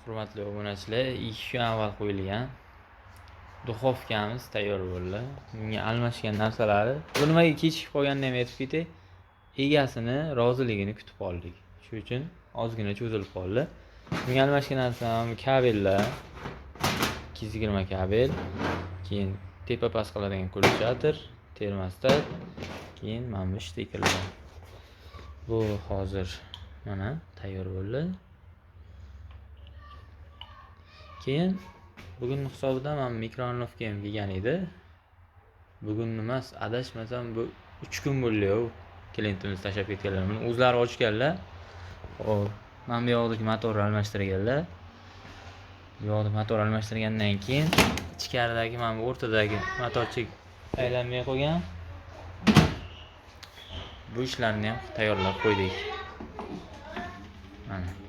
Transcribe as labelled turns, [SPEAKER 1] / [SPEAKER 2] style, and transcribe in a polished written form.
[SPEAKER 1] Hurmatli obunachilar, 2 kun avval qo'yilgan duxovkamiz tayyor bo'ldi. Bunga almashgan narsalari. Bu nimaga kechikib qolganini ham aytib ketay. Egasini roziligini kutib qoldik. Shuning uchun ozgina cho'zilib qoldi. Bunga almashgan narsam kabellar, 220 kabel, keyin tepa past qiladigan kulchator, termostat, keyin mana bu shtikerlar. Bu hozir mana tayyor bo'ldi. Keyin bugun hisobida men mikronovka ham kelgan edi. Bugun emas, adashmasam bu 3 kun bo'ldi. Klientimiz tashlab ketganlar. Buni o'zlari ochganlar. Xo'p, men bu yoqdagi motorni almashtirganlar. Bu yoqda motor almashtirgandan keyin ichkaridagi mana bu o'rtadagi motorchik aylanmay qolgan. Bu ishlarni ham tayyorlab qo'ydik. Mana